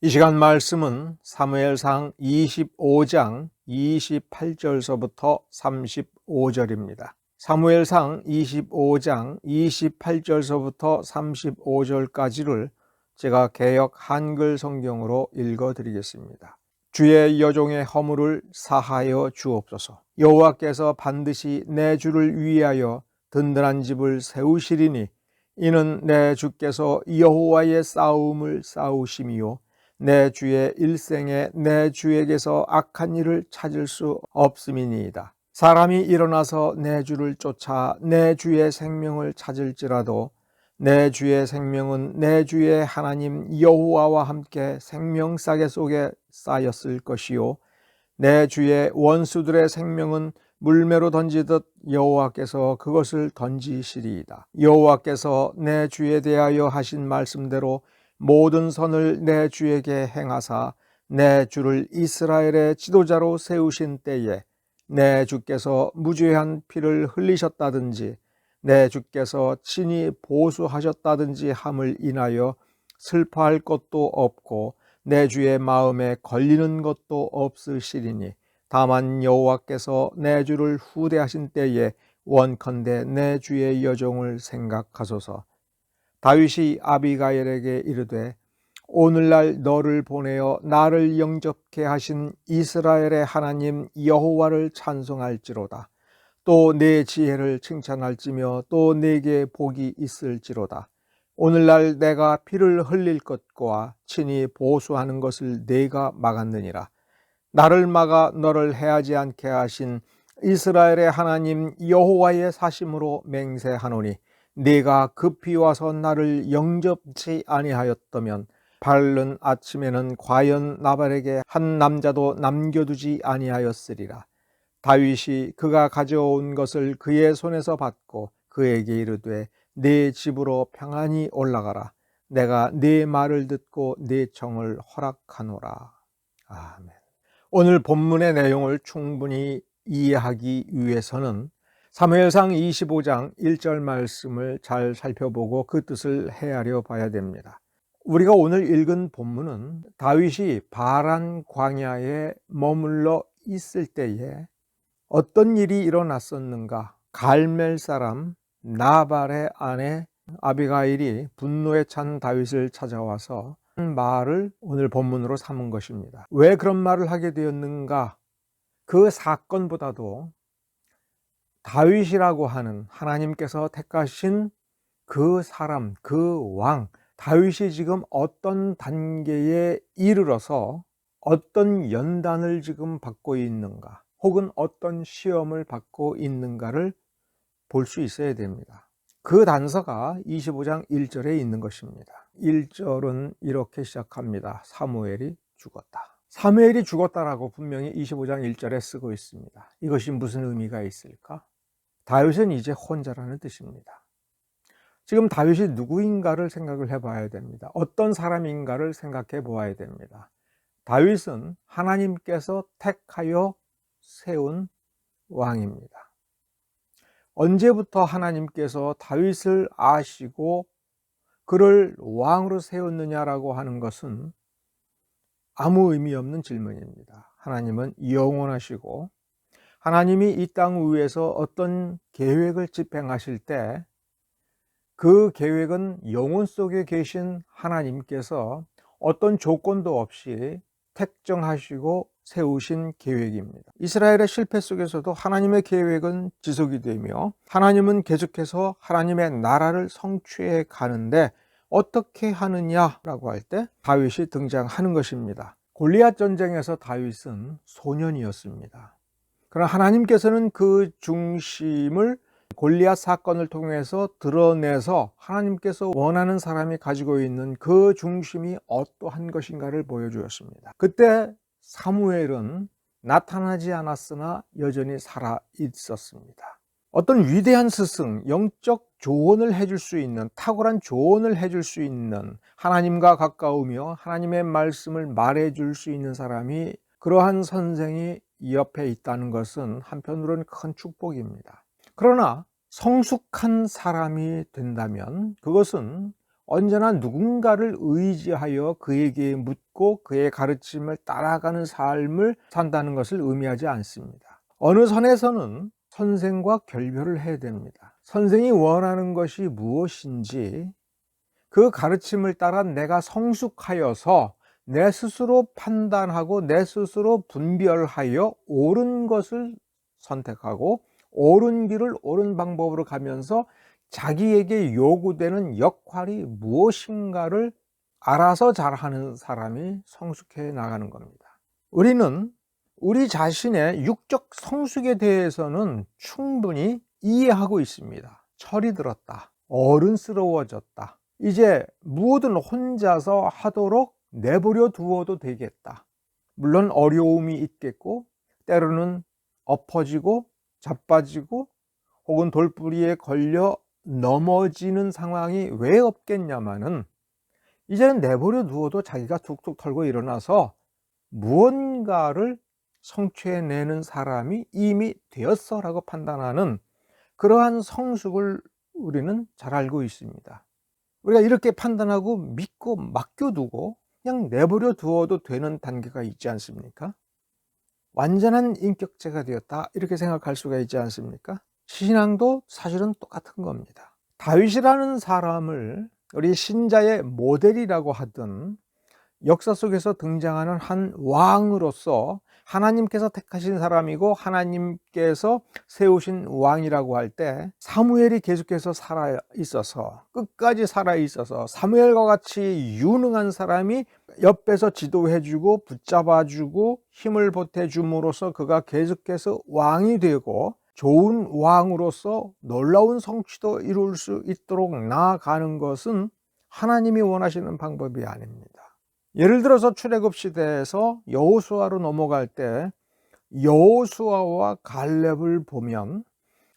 이 시간 말씀은 사무엘상 25장 28절서부터 35절입니다. 사무엘상 25장 28절서부터 35절까지를 제가 개역 한글 성경으로 읽어드리겠습니다. 주의 여종의 허물을 사하여 주옵소서. 여호와께서 반드시 내 주를 위하여 든든한 집을 세우시리니 이는 내 주께서 여호와의 싸움을 싸우심이요 내 주의 일생에 내 주에게서 악한 일을 찾을 수 없음이니이다. 사람이 일어나서 내 주를 쫓아 내 주의 생명을 찾을지라도 내 주의 생명은 내 주의 하나님 여호와와 함께 생명싸개 속에 쌓였을 것이요 내 주의 원수들의 생명은 물매로 던지듯 여호와께서 그것을 던지시리이다. 여호와께서 내 주에 대하여 하신 말씀대로 모든 선을 내 주에게 행하사 내 주를 이스라엘의 지도자로 세우신 때에 내 주께서 무죄한 피를 흘리셨다든지 내 주께서 친히 보수하셨다든지 함을 인하여 슬퍼할 것도 없고 내 주의 마음에 걸리는 것도 없으시리니 다만 여호와께서 내 주를 후대하신 때에 원컨대 내 주의 여종을 생각하소서. 다윗이 아비가일에게 이르되 오늘날 너를 보내어 나를 영접케 하신 이스라엘의 하나님 여호와를 찬송할지로다. 또 내 지혜를 칭찬할지며 또 내게 복이 있을지로다. 오늘날 내가 피를 흘릴 것과 친히 보수하는 것을 내가 막았느니라. 나를 막아 너를 해하지 않게 하신 이스라엘의 하나님 여호와의 사심으로 맹세하노니 네가 급히 와서 나를 영접치 아니하였다면 바른 아침에는 과연 나발에게 한 남자도 남겨두지 아니하였으리라. 다윗이 그가 가져온 것을 그의 손에서 받고 그에게 이르되 네 집으로 평안히 올라가라. 내가 네 말을 듣고 네 청을 허락하노라. 아멘. 오늘 본문의 내용을 충분히 이해하기 위해서는 사무엘상 25장 1절 말씀을 잘 살펴보고 그 뜻을 헤아려 봐야 됩니다. 우리가 오늘 읽은 본문은 다윗이 바란 광야에 머물러 있을 때에 어떤 일이 일어났었는가? 갈멜 사람 나발의 아내 아비가일이 분노에 찬 다윗을 찾아와서 한 말을 오늘 본문으로 삼은 것입니다. 왜 그런 말을 하게 되었는가? 그 사건보다도 다윗이라고 하는 하나님께서 택하신 그 사람, 그 왕, 다윗이 지금 어떤 단계에 이르러서 어떤 연단을 지금 받고 있는가, 혹은 어떤 시험을 받고 있는가를 볼 수 있어야 됩니다. 그 단서가 25장 1절에 있는 것입니다. 1절은 이렇게 시작합니다. 사무엘이 죽었다. 사무엘이 죽었다라고 분명히 25장 1절에 쓰고 있습니다. 이것이 무슨 의미가 있을까? 다윗은 이제 혼자라는 뜻입니다. 지금 다윗이 누구인가를 생각을 해봐야 됩니다. 어떤 사람인가를 생각해 보아야 됩니다. 다윗은 하나님께서 택하여 세운 왕입니다. 언제부터 하나님께서 다윗을 아시고 그를 왕으로 세웠느냐라고 하는 것은 아무 의미 없는 질문입니다. 하나님은 영원하시고 하나님이 이 땅 위에서 어떤 계획을 집행하실 때 그 계획은 영혼 속에 계신 하나님께서 어떤 조건도 없이 택정하시고 세우신 계획입니다. 이스라엘의 실패 속에서도 하나님의 계획은 지속이 되며 하나님은 계속해서 하나님의 나라를 성취해 가는데 어떻게 하느냐라고 할 때 다윗이 등장하는 것입니다. 골리앗 전쟁에서 다윗은 소년이었습니다. 그러나 하나님께서는 그 중심을 골리앗 사건을 통해서 드러내서 하나님께서 원하는 사람이 가지고 있는 그 중심이 어떠한 것인가를 보여주었습니다. 그때 사무엘은 나타나지 않았으나 여전히 살아 있었습니다. 어떤 위대한 스승, 영적 조언을 해줄 수 있는, 탁월한 조언을 해줄 수 있는, 하나님과 가까우며 하나님의 말씀을 말해줄 수 있는 사람이, 그러한 선생이 옆에 있다는 것은 한편으로는 큰 축복입니다. 그러나 성숙한 사람이 된다면 그것은 언제나 누군가를 의지하여 그에게 묻고 그의 가르침을 따라가는 삶을 산다는 것을 의미하지 않습니다. 어느 선에서는 선생과 결별을 해야 됩니다. 선생이 원하는 것이 무엇인지 그 가르침을 따라 내가 성숙하여서 내 스스로 판단하고 내 스스로 분별하여 옳은 것을 선택하고 옳은 길을 옳은 방법으로 가면서 자기에게 요구되는 역할이 무엇인가를 알아서 잘하는 사람이 성숙해 나가는 겁니다. 우리는 우리 자신의 육적 성숙에 대해서는 충분히 이해하고 있습니다. 철이 들었다, 어른스러워졌다, 이제 뭐든 혼자서 하도록 내버려 두어도 되겠다. 물론 어려움이 있겠고 때로는 엎어지고 자빠지고 혹은 돌부리에 걸려 넘어지는 상황이 왜 없겠냐마는 이제는 내버려 두어도 자기가 툭툭 털고 일어나서 무언가를 성취해내는 사람이 이미 되었어 라고 판단하는 그러한 성숙을 우리는 잘 알고 있습니다. 우리가 이렇게 판단하고 믿고 맡겨두고 그냥 내버려 두어도 되는 단계가 있지 않습니까? 완전한 인격체가 되었다 이렇게 생각할 수가 있지 않습니까? 신앙도 사실은 똑같은 겁니다. 다윗이라는 사람을 우리 신자의 모델이라고 하던 역사 속에서 등장하는 한 왕으로서 하나님께서 택하신 사람이고 하나님께서 세우신 왕이라고 할 때 사무엘이 계속해서 살아 있어서 끝까지 살아 있어서 사무엘과 같이 유능한 사람이 옆에서 지도해주고 붙잡아주고 힘을 보태줌으로써 그가 계속해서 왕이 되고 좋은 왕으로서 놀라운 성취도 이룰 수 있도록 나아가는 것은 하나님이 원하시는 방법이 아닙니다. 예를 들어서 출애굽 시대에서 여호수아로 넘어갈 때 여호수아와 갈렙을 보면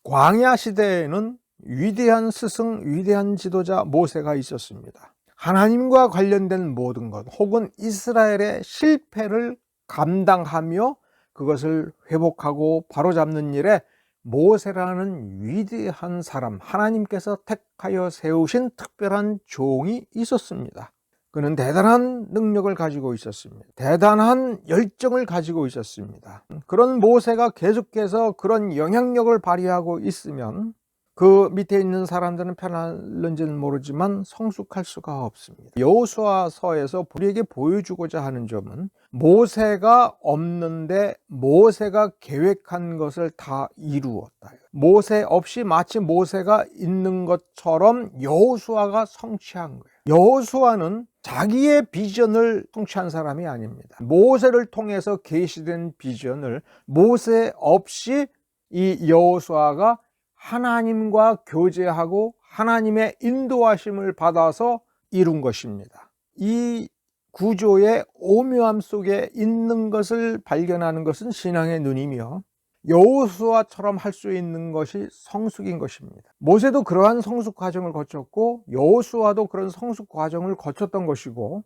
광야 시대에는 위대한 스승, 위대한 지도자 모세가 있었습니다. 하나님과 관련된 모든 것 혹은 이스라엘의 실패를 감당하며 그것을 회복하고 바로잡는 일에 모세라는 위대한 사람, 하나님께서 택하여 세우신 특별한 종이 있었습니다. 그는 대단한 능력을 가지고 있었습니다. 대단한 열정을 가지고 있었습니다. 그런 모세가 계속해서 그런 영향력을 발휘하고 있으면 그 밑에 있는 사람들은 편할는지는 모르지만 성숙할 수가 없습니다. 여호수아서에서 우리에게 보여주고자 하는 점은 모세가 없는데 모세가 계획한 것을 다 이루었다. 모세 없이 마치 모세가 있는 것처럼 여호수아가 성취한 거예요. 여호수아는 자기의 비전을 성취한 사람이 아닙니다. 모세를 통해서 계시된 비전을 모세 없이 이 여호수아가 하나님과 교제하고 하나님의 인도하심을 받아서 이룬 것입니다. 이 구조의 오묘함 속에 있는 것을 발견하는 것은 신앙의 눈이며 여호수아처럼 할 수 있는 것이 성숙인 것입니다. 모세도 그러한 성숙 과정을 거쳤고 여호수아도 그런 성숙 과정을 거쳤던 것이고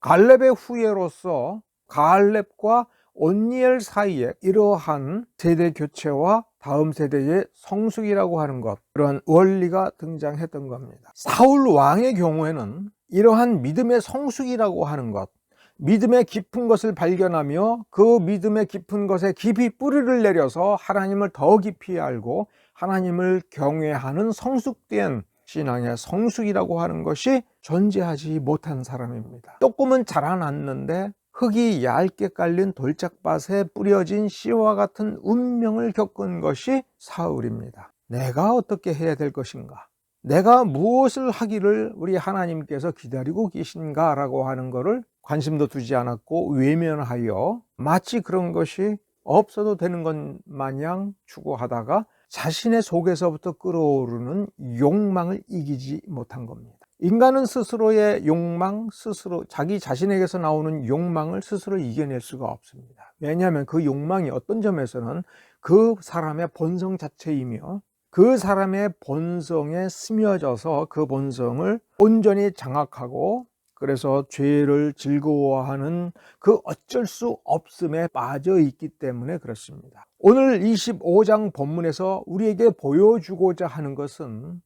갈렙의 후예로서 갈렙과 온니엘 사이에 이러한 세대 교체와 다음 세대의 성숙이라고 하는 것, 그런 원리가 등장했던 겁니다. 사울 왕의 경우에는 이러한 믿음의 성숙이라고 하는 것, 믿음의 깊은 것을 발견하며 그 믿음의 깊은 것에 깊이 뿌리를 내려서 하나님을 더 깊이 알고 하나님을 경외하는 성숙된 신앙의 성숙이라고 하는 것이 존재하지 못한 사람입니다. 조금은 자라났는데 흙이 얇게 깔린 돌짝밭에 뿌려진 씨와 같은 운명을 겪은 것이 사울입니다. 내가 어떻게 해야 될 것인가? 내가 무엇을 하기를 우리 하나님께서 기다리고 계신가? 라고 하는 것을 관심도 두지 않았고 외면하여 마치 그런 것이 없어도 되는 것 마냥 추구하다가 자신의 속에서부터 끓어오르는 욕망을 이기지 못한 겁니다. 인간은 스스로의 욕망, 스스로 자기 자신에게서 나오는 욕망을 스스로 이겨낼 수가 없습니다. 왜냐하면 그 욕망이 어떤 점에서는 그 사람의 본성 자체이며 그 사람의 본성에 스며져서 그 본성을 온전히 장악하고 그래서 죄를 즐거워하는 그 어쩔 수 없음에 빠져 있기 때문에 그렇습니다. 오늘 25장 본문에서 우리에게 보여주고자 하는 것은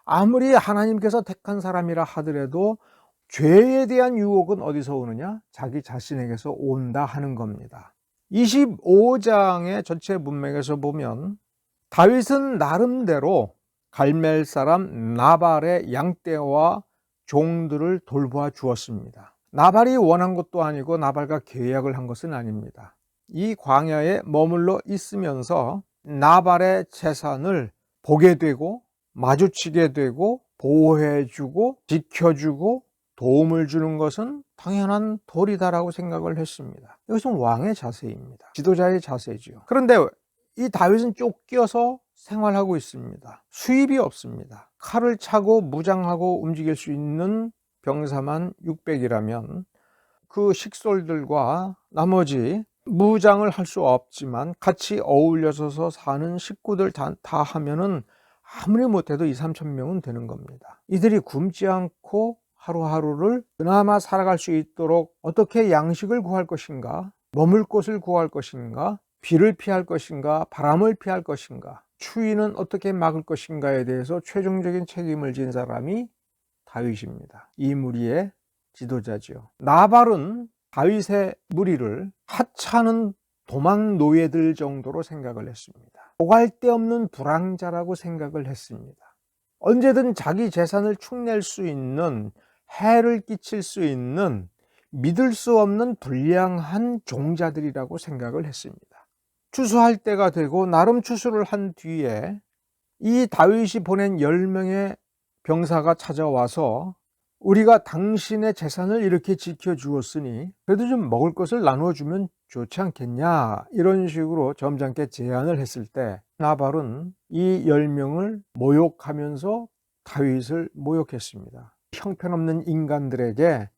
아무리 하나님께서 택한 사람이라 하더라도 죄에 대한 유혹은 어디서 오느냐? 자기 자신에게서 온다 하는 겁니다. 25장의 전체 문맥에서 보면 다윗은 나름대로 갈멜 사람 나발의 양떼와 종들을 돌보아 주었습니다. 나발이 원한 것도 아니고 나발과 계약을 한 것은 아닙니다. 이 광야에 머물러 있으면서 나발의 재산을 보게 되고 마주치게 되고 보호해주고 지켜주고 도움을 주는 것은 당연한 도리다라고 생각을 했습니다. 이것은 왕의 자세입니다. 지도자의 자세지요. 그런데 이 다윗은 쫓겨서 생활하고 있습니다. 수입이 없습니다. 칼을 차고 무장하고 움직일 수 있는 병사만 600이라면 그 식솔들과 나머지 무장을 할 수 없지만 같이 어울려서 사는 식구들 다 하면은 아무리 못해도 2~3천 명은 되는 겁니다. 이들이 굶지 않고 하루하루를 그나마 살아갈 수 있도록 어떻게 양식을 구할 것인가, 머물 곳을 구할 것인가, 비를 피할 것인가, 바람을 피할 것인가, 추위는 어떻게 막을 것인가에 대해서 최종적인 책임을 진 사람이 다윗입니다. 이 무리의 지도자지요. 나발은 다윗의 무리를 하찮은 도망 노예들 정도로 생각을 했습니다. 오갈 데 없는 불황자라고 생각을 했습니다. 언제든 자기 재산을 축낼 수 있는, 해를 끼칠 수 있는 믿을 수 없는 불량한 종자들이라고 생각을 했습니다. 추수할 때가 되고 나름 추수를 한 뒤에 이 다윗이 보낸 10명의 병사가 찾아와서 우리가 당신의 재산을 이렇게 지켜주었으니 그래도 좀 먹을 것을 나누어주면 좋지 않겠냐, 이런 식으로 점잖게 제안을 했을 때 나발은 이 10명을 모욕하면서 다윗을 모욕했습니다. 형편없는 인간들에게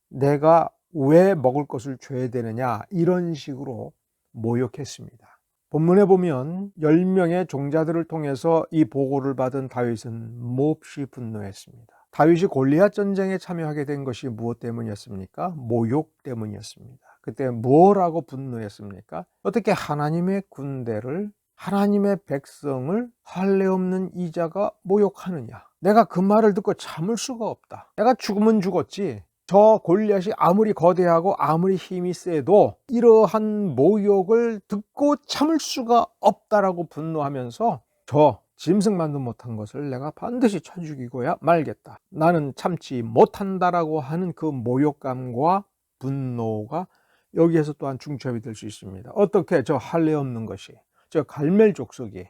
내가 왜 먹을 것을 줘야 되느냐, 이런 식으로 모욕했습니다. 본문에 보면 10명의 종자들을 통해서 이 보고를 받은 다윗은 몹시 분노했습니다. 다윗이 골리앗 전쟁에 참여하게 된 것이 무엇 때문이었습니까? 모욕 때문이었습니다. 그때 뭐라고 분노했습니까? 어떻게 하나님의 군대를, 하나님의 백성을 할례 없는 이자가 모욕하느냐? 내가 그 말을 듣고 참을 수가 없다. 내가 죽으면 죽었지, 저 골리앗이 아무리 거대하고 아무리 힘이 세도 이러한 모욕을 듣고 참을 수가 없다라고 분노하면서 저 짐승만도 못한 것을 내가 반드시 쳐 죽이고야 말겠다, 나는 참지 못한다라고 하는 그 모욕감과 분노가 여기에서 또한 중첩이 될 수 있습니다. 어떻게 저 할례 없는 것이, 저 갈멜 족속이,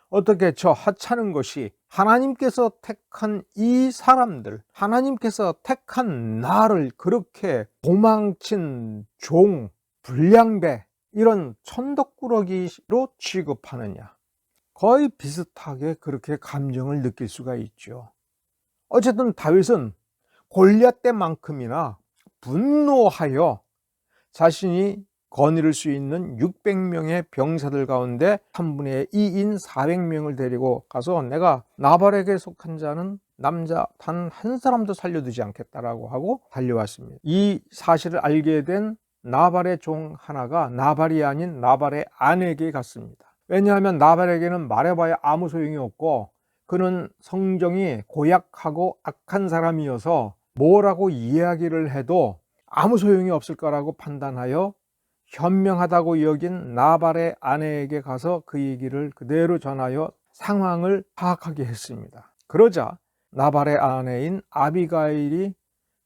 어떻게 저 하찮은 것이 하나님께서 택한 이 사람들, 하나님께서 택한 나를 그렇게 도망친 종, 불량배, 이런 천덕꾸러기로 취급하느냐. 거의 비슷하게 그렇게 감정을 느낄 수가 있죠. 어쨌든 다윗은 골리앗 때만큼이나 분노하여 자신이 거느릴 수 있는 600명의 병사들 가운데 3분의 2인 400명을 데리고 가서 내가 나발에게 속한 자는 남자 단 한 사람도 살려두지 않겠다라고 하고 달려왔습니다. 이 사실을 알게 된 나발의 종 하나가 나발이 아닌 나발의 아내에게 갔습니다. 왜냐하면 나발에게는 말해봐야 아무 소용이 없고 그는 성정이 고약하고 악한 사람이어서 뭐라고 이야기를 해도 아무 소용이 없을 거라고 판단하여 현명하다고 여긴 나발의 아내에게 가서 그 얘기를 그대로 전하여 상황을 파악하게 했습니다. 그러자 나발의 아내인 아비가일이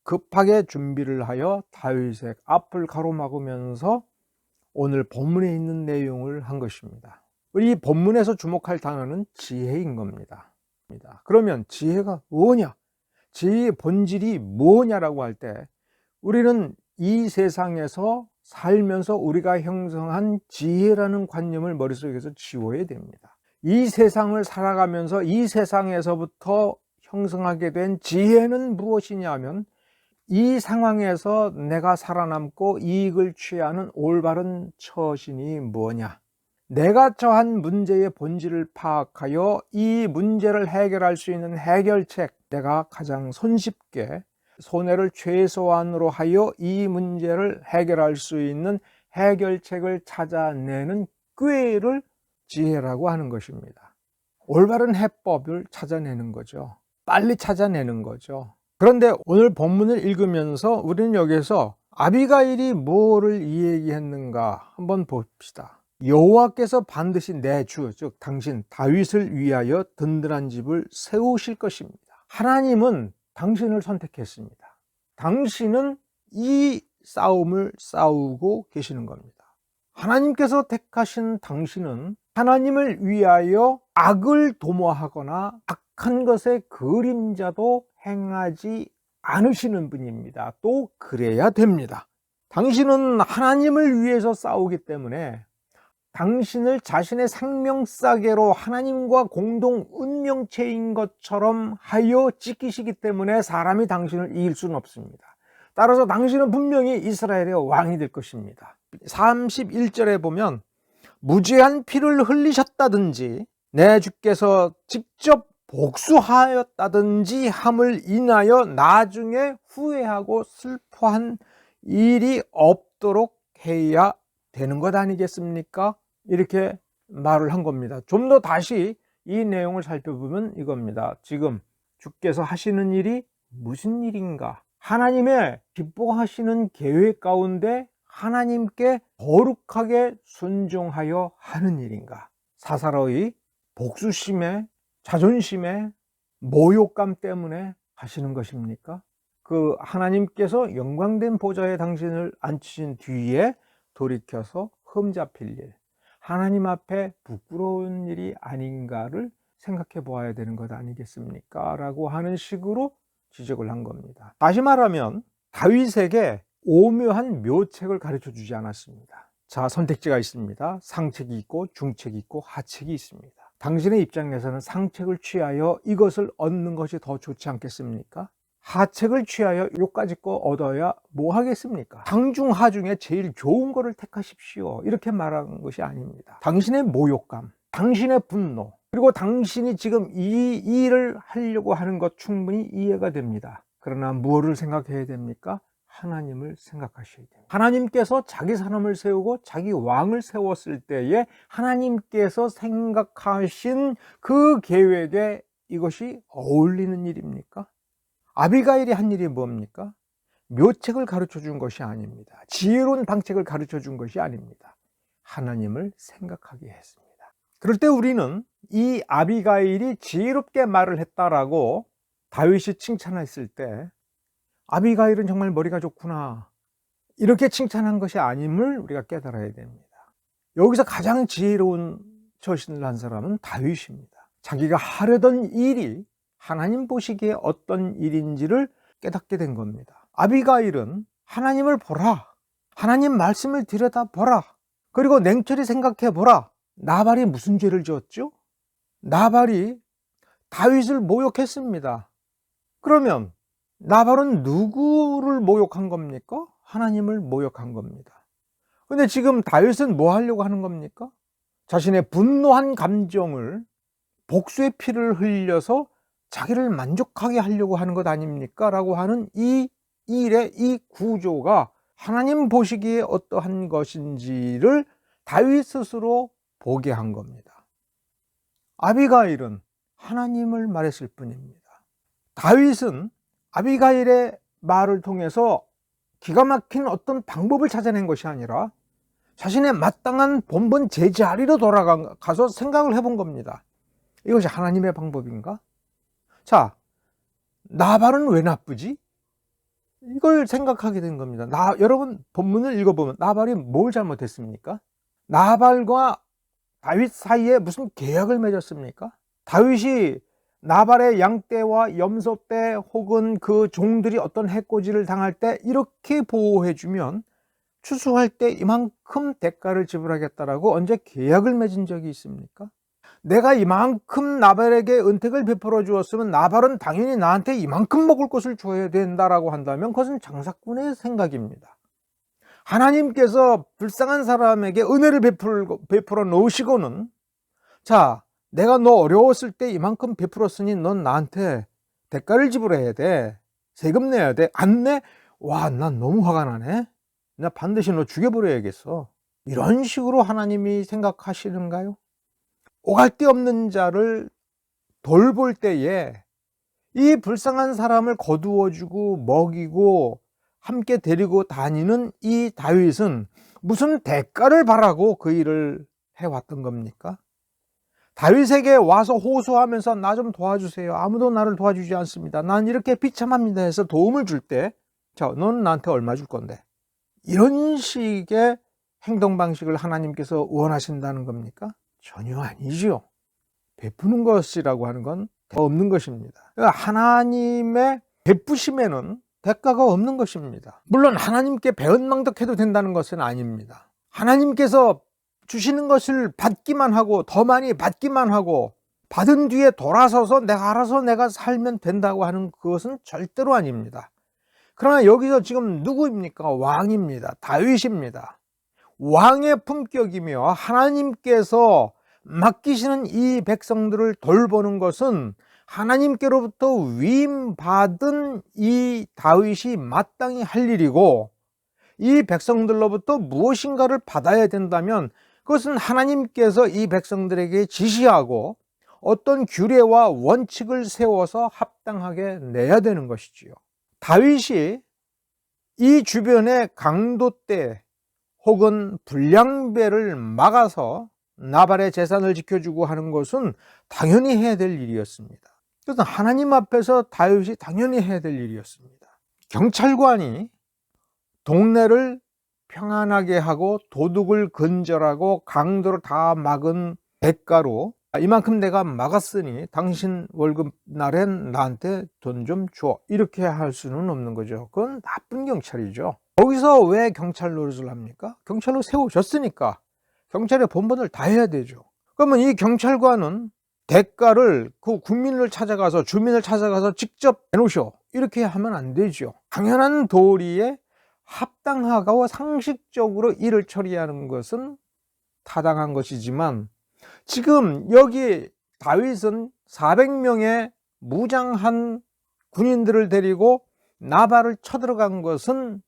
급하게 준비를 하여 다윗의 앞을 가로막으면서 오늘 본문에 있는 내용을 한 것입니다. 우리 본문에서 주목할 단어는 지혜인 겁니다. 그러면 지혜가 뭐냐? 지혜의 본질이 뭐냐라고 할 때 우리는 이 세상에서 살면서 우리가 형성한 지혜라는 관념을 머릿속에서 지워야 됩니다. 이 세상을 살아가면서 이 세상에서부터 형성하게 된 지혜는 무엇이냐 하면 이 상황에서 내가 살아남고 이익을 취하는 올바른 처신이 뭐냐, 내가 처한 문제의 본질을 파악하여 이 문제를 해결할 수 있는 해결책, 내가 가장 손쉽게 손해를 최소한으로 하여 이 문제를 해결할 수 있는 해결책을 찾아내는 꾀를 지혜라고 하는 것입니다. 올바른 해법을 찾아내는 거죠. 빨리 찾아내는 거죠. 그런데 오늘 본문을 읽으면서 우리는 여기서 아비가일이 뭐를 이야기했는가 한번 봅시다. 여호와께서 반드시 내 주, 즉 당신 다윗을 위하여 든든한 집을 세우실 것입니다. 하나님은 당신을 선택했습니다. 당신은 이 싸움을 싸우고 계시는 겁니다. 하나님께서 택하신 당신은 하나님을 위하여 악을 도모하거나 악한 것의 그림자도 행하지 않으시는 분입니다. 또 그래야 됩니다. 당신은 하나님을 위해서 싸우기 때문에 당신을 자신의 생명싸개로 하나님과 공동 운명체인 것처럼 하여 지키시기 때문에 사람이 당신을 이길 수는 없습니다. 따라서 당신은 분명히 이스라엘의 왕이 될 것입니다. 31절에 보면 무죄한 피를 흘리셨다든지 내 주께서 직접 복수하였다든지 함을 인하여 나중에 후회하고 슬퍼한 일이 없도록 해야 되는 것 아니겠습니까? 이렇게 말을 한 겁니다. 좀 더 다시 이 내용을 살펴보면 이겁니다. 지금 주께서 하시는 일이 무슨 일인가? 하나님의 기뻐하시는 계획 가운데 하나님께 거룩하게 순종하여 하는 일인가? 사사로이 복수심에 자존심에 모욕감 때문에 하시는 것입니까? 그 하나님께서 영광된 보좌에 당신을 앉히신 뒤에 돌이켜서 흠잡힐 일, 하나님 앞에 부끄러운 일이 아닌가를 생각해 보아야 되는 것 아니겠습니까? 라고 하는 식으로 지적을 한 겁니다. 다시 말하면 다윗에게 오묘한 묘책을 가르쳐 주지 않았습니다. 자, 선택지가 있습니다. 상책이 있고 중책이 있고 하책이 있습니다. 당신의 입장에서는 상책을 취하여 이것을 얻는 것이 더 좋지 않겠습니까? 하책을 취하여 요까지 거 얻어야 뭐 하겠습니까? 상중 하중에 제일 좋은 거를 택하십시오. 이렇게 말하는 것이 아닙니다. 당신의 모욕감, 당신의 분노, 그리고 당신이 지금 이 일을 하려고 하는 것 충분히 이해가 됩니다. 그러나 무엇을 생각해야 됩니까? 하나님을 생각하셔야 됩니다. 하나님께서 자기 사람을 세우고 자기 왕을 세웠을 때에 하나님께서 생각하신 그 계획에 이것이 어울리는 일입니까? 아비가일이 한 일이 뭡니까? 묘책을 가르쳐 준 것이 아닙니다. 지혜로운 방책을 가르쳐 준 것이 아닙니다. 하나님을 생각하게 했습니다. 그럴 때 우리는 이 아비가일이 지혜롭게 말을 했다라고 다윗이 칭찬했을 때 아비가일은 정말 머리가 좋구나 이렇게 칭찬한 것이 아님을 우리가 깨달아야 됩니다. 여기서 가장 지혜로운 처신을 한 사람은 다윗입니다. 자기가 하려던 일이 하나님 보시기에 어떤 일인지를 깨닫게 된 겁니다. 아비가일은 하나님을 보라, 하나님 말씀을 들여다보라, 그리고 냉철히 생각해 보라. 나발이 무슨 죄를 지었죠? 나발이 다윗을 모욕했습니다. 그러면 나발은 누구를 모욕한 겁니까? 하나님을 모욕한 겁니다. 근데 지금 다윗은 뭐 하려고 하는 겁니까? 자신의 분노한 감정을 복수의 피를 흘려서 자기를 만족하게 하려고 하는 것 아닙니까? 라고 하는 이 일의 이 구조가 하나님 보시기에 어떠한 것인지를 다윗 스스로 보게 한 겁니다. 아비가일은 하나님을 말했을 뿐입니다. 다윗은 아비가일의 말을 통해서 기가 막힌 어떤 방법을 찾아낸 것이 아니라 자신의 마땅한 본분 제자리로 돌아가서 생각을 해본 겁니다. 이것이 하나님의 방법인가? 자, 나발은 왜 나쁘지? 이걸 생각하게 된 겁니다. 여러분 본문을 읽어보면 나발이 뭘 잘못했습니까? 나발과 다윗 사이에 무슨 계약을 맺었습니까? 다윗이 나발의 양떼와 염소떼 혹은 그 종들이 어떤 해코지를 당할 때 이렇게 보호해주면 추수할 때 이만큼 대가를 지불하겠다라고 언제 계약을 맺은 적이 있습니까? 내가 이만큼 나발에게 은택을 베풀어 주었으면 나발은 당연히 나한테 이만큼 먹을 것을 줘야 된다라고 한다면 그것은 장사꾼의 생각입니다. 하나님께서 불쌍한 사람에게 은혜를 베풀어 놓으시고는 자, 내가 너 어려웠을 때 이만큼 베풀었으니 넌 나한테 대가를 지불해야 돼. 세금 내야 돼. 안 내? 와, 난 너무 화가 나네. 나 반드시 너 죽여버려야겠어. 이런 식으로 하나님이 생각하시는가요? 오갈 데 없는 자를 돌볼 때에 이 불쌍한 사람을 거두어주고 먹이고 함께 데리고 다니는 이 다윗은 무슨 대가를 바라고 그 일을 해왔던 겁니까? 다윗에게 와서 호소하면서 나 좀 도와주세요. 아무도 나를 도와주지 않습니다. 난 이렇게 비참합니다 해서 도움을 줄 때, 자, 너는 나한테 얼마 줄 건데? 이런 식의 행동 방식을 하나님께서 원하신다는 겁니까? 전혀 아니죠. 베푸는 것이라고 하는 건 없는 것입니다. 그러니까 하나님의 베푸심에는 대가가 없는 것입니다. 물론 하나님께 배은망덕해도 된다는 것은 아닙니다. 하나님께서 주시는 것을 받기만 하고 더 많이 받기만 하고 받은 뒤에 돌아서서 내가 알아서 내가 살면 된다고 하는 그것은 절대로 아닙니다. 그러나 여기서 지금 누구입니까? 왕입니다. 다윗입니다. 왕의 품격이며 하나님께서 맡기시는 이 백성들을 돌보는 것은 하나님께로부터 위임받은 이 다윗이 마땅히 할 일이고, 이 백성들로부터 무엇인가를 받아야 된다면 그것은 하나님께서 이 백성들에게 지시하고 어떤 규례와 원칙을 세워서 합당하게 내야 되는 것이지요. 다윗이 이 주변의 강도떼 혹은 불량배를 막아서 나발의 재산을 지켜주고 하는 것은 당연히 해야 될 일이었습니다. 그래서 하나님 앞에서 다윗이 당연히 해야 될 일이었습니다. 경찰관이 동네를 평안하게 하고 도둑을 근절하고 강도를 다 막은 대가로 이만큼 내가 막았으니 당신 월급 날엔 나한테 돈 좀 줘, 이렇게 할 수는 없는 거죠. 그건 나쁜 경찰이죠. 거기서 왜 경찰 노릇을 합니까? 경찰로 세워졌으니까 경찰의 본분을 다 해야 되죠. 그러면 이 경찰관은 대가를 그 국민을 찾아가서, 주민을 찾아가서 직접 내놓으셔, 이렇게 하면 안 되죠. 당연한 도리에 합당하고 상식적으로 일을 처리하는 것은 타당한 것이지만, 지금 여기 다윗은 400명의 무장한 군인들을 데리고 나발을 쳐들어간 것은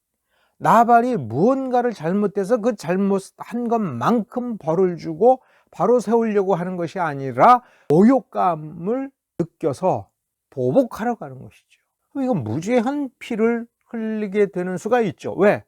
나발이 무언가를 잘못해서 그 잘못한 것만큼 벌을 주고 바로 세우려고 하는 것이 아니라 모욕감을 느껴서 보복하러 가는 것이죠. 이건 무죄한 피를 흘리게 되는 수가 있죠. 왜?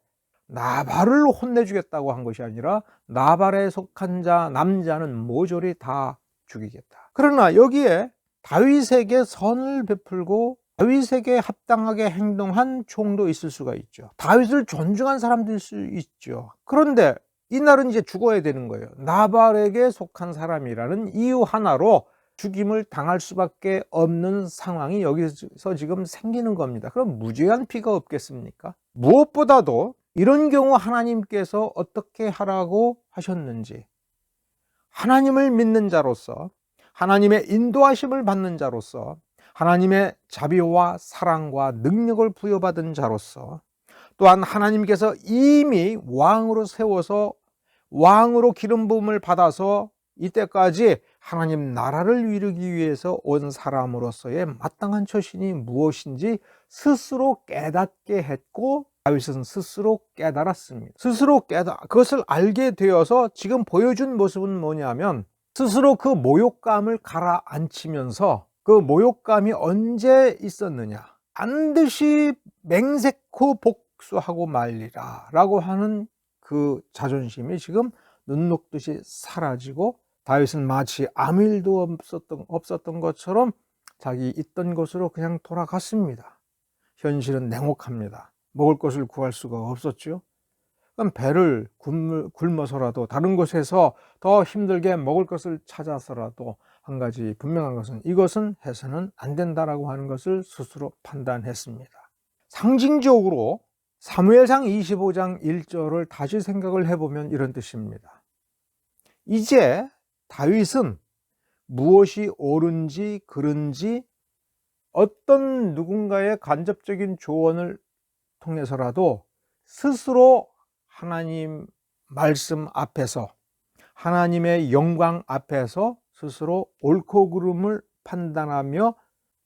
나발을 혼내주겠다고 한 것이 아니라 나발에 속한 자 남자는 모조리 다 죽이겠다. 그러나 여기에 다윗에게 선을 베풀고 다윗에게 합당하게 행동한 총도 있을 수가 있죠. 다윗을 존중한 사람도 있을 수 있죠. 그런데 이날은 이제 죽어야 되는 거예요. 나발에게 속한 사람이라는 이유 하나로 죽임을 당할 수밖에 없는 상황이 여기서 지금 생기는 겁니다. 그럼 무죄한 피가 없겠습니까? 무엇보다도 이런 경우 하나님께서 어떻게 하라고 하셨는지, 하나님을 믿는 자로서, 하나님의 인도하심을 받는 자로서, 하나님의 자비와 사랑과 능력을 부여받은 자로서, 또한 하나님께서 이미 왕으로 세워서 왕으로 기름 부음을 받아서 이때까지 하나님 나라를 이루기 위해서 온 사람으로서의 마땅한 처신이 무엇인지 스스로 깨닫게 했고, 다윗은 스스로 깨달았습니다. 스스로 그것을 알게 되어서 지금 보여준 모습은 뭐냐면, 스스로 그 모욕감을 가라앉히면서 그 모욕감이 언제 있었느냐, 반드시 맹세코 복수하고 말리라 라고 하는 그 자존심이 지금 눈 녹듯이 사라지고, 다윗은 마치 아무 일도 없었던 것처럼 자기 있던 곳으로 그냥 돌아갔습니다. 현실은 냉혹합니다. 먹을 것을 구할 수가 없었죠. 그럼 배를 굶어서라도 다른 곳에서 더 힘들게 먹을 것을 찾아서라도 한 가지 분명한 것은, 이것은 해서는 안 된다라고 하는 것을 스스로 판단했습니다. 상징적으로 사무엘상 25장 1절을 다시 생각을 해보면 이런 뜻입니다. 이제 다윗은 무엇이 옳은지 그른지 어떤 누군가의 간접적인 조언을 통해서라도 스스로 하나님 말씀 앞에서, 하나님의 영광 앞에서 스스로 옳고 그름을 판단하며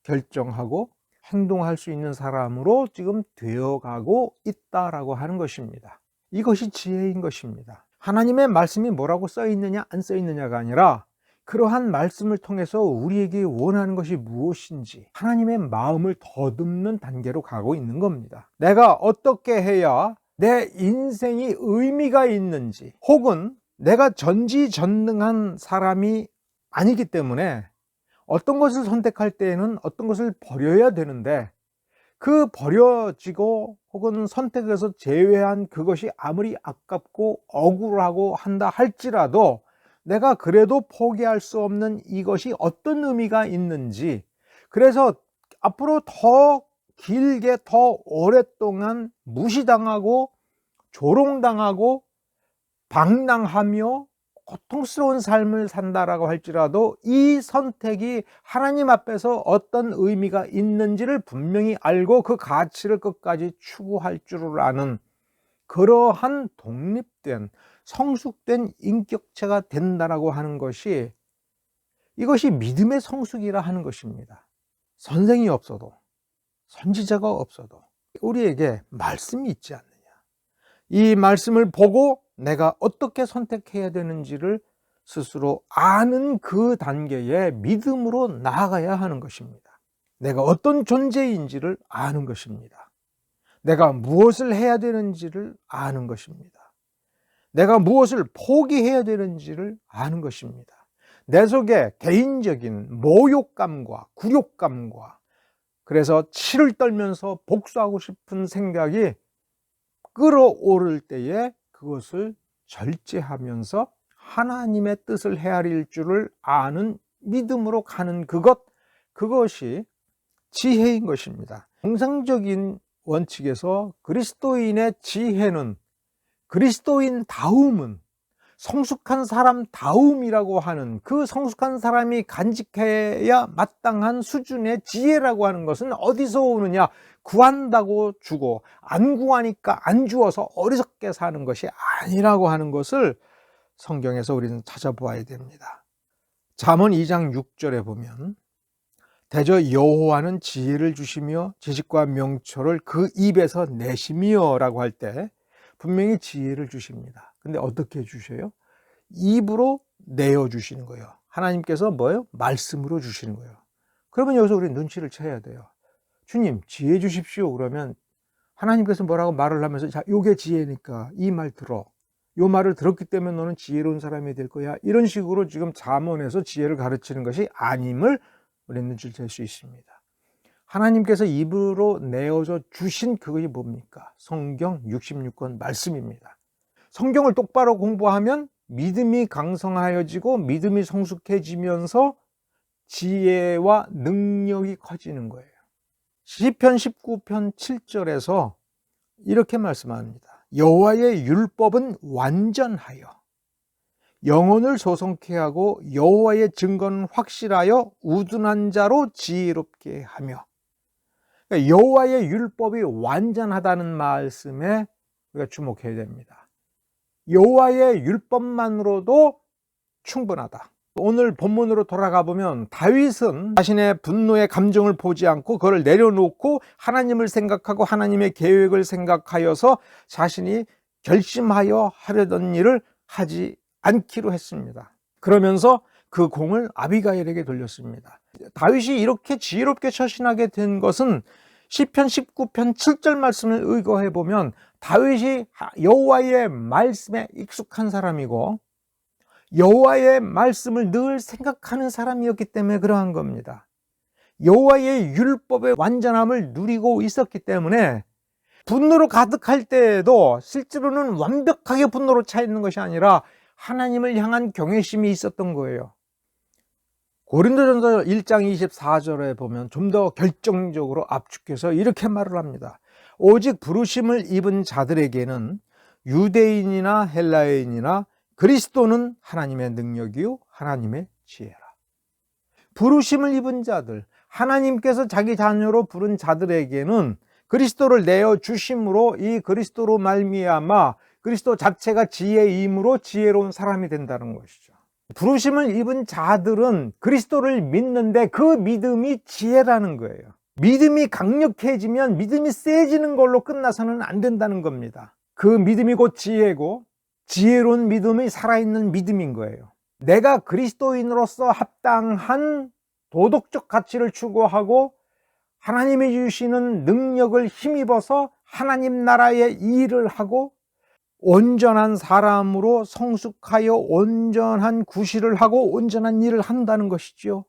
결정하고 행동할 수 있는 사람으로 지금 되어가고 있다라고 하는 것입니다. 이것이 지혜인 것입니다. 하나님의 말씀이 뭐라고 써 있느냐 안 써 있느냐가 아니라 그러한 말씀을 통해서 우리에게 원하는 것이 무엇인지 하나님의 마음을 더듬는 단계로 가고 있는 겁니다. 내가 어떻게 해야 내 인생이 의미가 있는지, 혹은 내가 전지전능한 사람이 아니기 때문에 어떤 것을 선택할 때에는 어떤 것을 버려야 되는데, 그 버려지고 혹은 선택에서 제외한 그것이 아무리 아깝고 억울하고 한다 할지라도 내가 그래도 포기할 수 없는 이것이 어떤 의미가 있는지, 그래서 앞으로 더 길게 더 오랫동안 무시당하고 조롱당하고 방랑하며 고통스러운 삶을 산다라고 할지라도 이 선택이 하나님 앞에서 어떤 의미가 있는지를 분명히 알고 그 가치를 끝까지 추구할 줄을 아는 그러한 독립된 성숙된 인격체가 된다라고 하는 것이, 이것이 믿음의 성숙이라 하는 것입니다. 선생이 없어도, 선지자가 없어도 우리에게 말씀이 있지 않느냐, 이 말씀을 보고 내가 어떻게 선택해야 되는지를 스스로 아는 그 단계에 믿음으로 나아가야 하는 것입니다. 내가 어떤 존재인지를 아는 것입니다. 내가 무엇을 해야 되는지를 아는 것입니다. 내가 무엇을 포기해야 되는지를 아는 것입니다. 내 속에 개인적인 모욕감과 굴욕감과, 그래서 치를 떨면서 복수하고 싶은 생각이 끌어오를 때에 그것을 절제하면서 하나님의 뜻을 헤아릴 줄을 아는 믿음으로 가는 그것이 지혜인 것입니다. 정상적인 원칙에서 그리스도인의 지혜는, 그리스도인다움은, 성숙한 사람다움이라고 하는 그 성숙한 사람이 간직해야 마땅한 수준의 지혜라고 하는 것은 어디서 오느냐? 구한다고 주고 안 구하니까 안 주어서 어리석게 사는 것이 아니라고 하는 것을 성경에서 우리는 찾아보아야 됩니다. 잠언 2장 6절에 보면 대저 여호와는 지혜를 주시며 지식과 명철을 그 입에서 내시며 라고 할 때 분명히 지혜를 주십니다. 근데 어떻게 주셔요? 입으로 내어주시는 거예요. 하나님께서 뭐예요? 말씀으로 주시는 거예요. 그러면 여기서 우리 눈치를 채야 돼요. 주님 지혜 주십시오. 그러면 하나님께서 뭐라고 말을 하면서, 자, 요게 지혜니까 이 말 들어, 요 말을 들었기 때문에 너는 지혜로운 사람이 될 거야, 이런 식으로 지금 잠언에서 지혜를 가르치는 것이 아님을 우리는 눈치를 챌 수 있습니다. 하나님께서 입으로 내어져 주신 그것이 뭡니까? 성경 66권 말씀입니다. 성경을 똑바로 공부하면 믿음이 강성하여지고 믿음이 성숙해지면서 지혜와 능력이 커지는 거예요. 시편 19편 7절에서 이렇게 말씀합니다. 여호와의 율법은 완전하여 영혼을 소성케 하고 여호와의 증거는 확실하여 우둔한 자로 지혜롭게 하며, 그러니까 여호와의 율법이 완전하다는 말씀에 우리가 주목해야 됩니다. 여호와의 율법만으로도 충분하다. 오늘 본문으로 돌아가 보면 다윗은 자신의 분노의 감정을 보지 않고 그걸 내려놓고 하나님을 생각하고 하나님의 계획을 생각하여서 자신이 결심하여 하려던 일을 하지 않기로 했습니다. 그러면서 그 공을 아비가일에게 돌렸습니다. 다윗이 이렇게 지혜롭게 처신하게 된 것은 시편 19편 7절 말씀을 의거해 보면 다윗이 여호와의 말씀에 익숙한 사람이고 여호와의 말씀을 늘 생각하는 사람이었기 때문에 그러한 겁니다. 여호와의 율법의 완전함을 누리고 있었기 때문에 분노로 가득할 때에도 실제로는 완벽하게 분노로 차 있는 것이 아니라 하나님을 향한 경외심이 있었던 거예요. 고린도전서 1장 24절에 보면 좀 더 결정적으로 압축해서 이렇게 말을 합니다. 오직 부르심을 입은 자들에게는 유대인이나 헬라인이나 그리스도는 하나님의 능력이요 하나님의 지혜라. 부르심을 입은 자들, 하나님께서 자기 자녀로 부른 자들에게는 그리스도를 내어주심으로 이 그리스도로 말미암아 그리스도 자체가 지혜임으로 지혜로운 사람이 된다는 것이죠. 부르심을 입은 자들은 그리스도를 믿는데 그 믿음이 지혜라는 거예요. 믿음이 강력해지면 믿음이 세지는 걸로 끝나서는 안 된다는 겁니다. 그 믿음이 곧 지혜고 지혜로운 믿음이 살아있는 믿음인 거예요. 내가 그리스도인으로서 합당한 도덕적 가치를 추구하고 하나님이 주시는 능력을 힘입어서 하나님 나라의 일을 하고 온전한 사람으로 성숙하여 온전한 구실을 하고 온전한 일을 한다는 것이지요.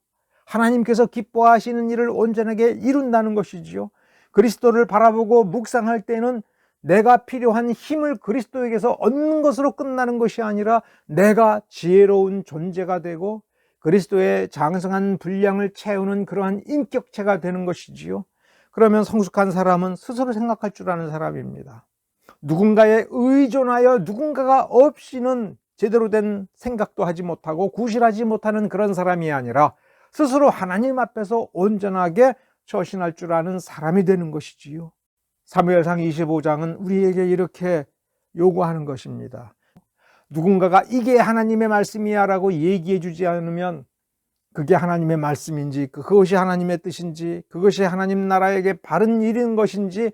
하나님께서 기뻐하시는 일을 온전하게 이룬다는 것이지요. 그리스도를 바라보고 묵상할 때는 내가 필요한 힘을 그리스도에게서 얻는 것으로 끝나는 것이 아니라 내가 지혜로운 존재가 되고 그리스도의 장성한 분량을 채우는 그러한 인격체가 되는 것이지요. 그러면 성숙한 사람은 스스로 생각할 줄 아는 사람입니다. 누군가에 의존하여 누군가가 없이는 제대로 된 생각도 하지 못하고 구실하지 못하는 그런 사람이 아니라 스스로 하나님 앞에서 온전하게 처신할 줄 아는 사람이 되는 것이지요. 사무엘상 25장은 우리에게 이렇게 요구하는 것입니다. 누군가가 이게 하나님의 말씀이야 라고 얘기해 주지 않으면 그게 하나님의 말씀인지 그것이 하나님의 뜻인지 그것이 하나님 나라에게 바른 일인 것인지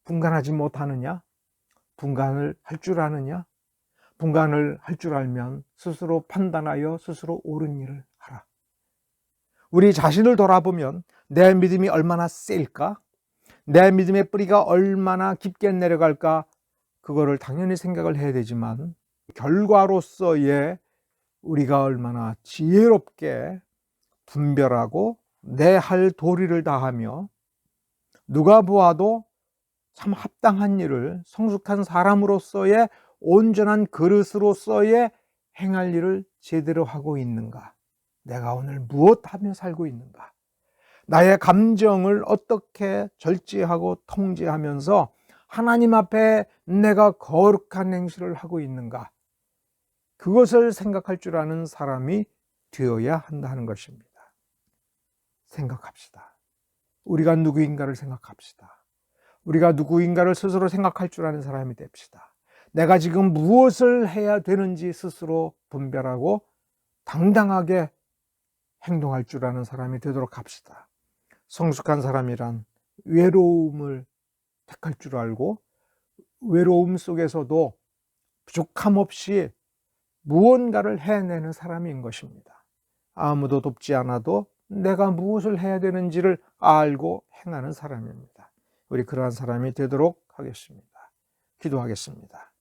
분간하지 못하느냐? 분간을 할 줄 아느냐? 분간을 할 줄 알면 스스로 판단하여 스스로 옳은 일을 하라. 우리 자신을 돌아보면 내 믿음이 얼마나 셀까? 내 믿음의 뿌리가 얼마나 깊게 내려갈까? 그거를 당연히 생각을 해야 되지만 결과로서의 우리가 얼마나 지혜롭게 분별하고 내 할 도리를 다하며 누가 보아도 참 합당한 일을 성숙한 사람으로서의 온전한 그릇으로서의 행할 일을 제대로 하고 있는가? 내가 오늘 무엇하며 살고 있는가? 나의 감정을 어떻게 절제하고 통제하면서 하나님 앞에 내가 거룩한 행실을 하고 있는가? 그것을 생각할 줄 아는 사람이 되어야 한다는 것입니다. 생각합시다. 우리가 누구인가를 생각합시다. 우리가 누구인가를 스스로 생각할 줄 아는 사람이 됩시다. 내가 지금 무엇을 해야 되는지 스스로 분별하고 당당하게 행동할 줄 아는 사람이 되도록 합시다. 성숙한 사람이란 외로움을 택할 줄 알고 외로움 속에서도 부족함 없이 무언가를 해내는 사람인 것입니다. 아무도 돕지 않아도 내가 무엇을 해야 되는지를 알고 행하는 사람입니다. 우리 그러한 사람이 되도록 하겠습니다. 기도하겠습니다.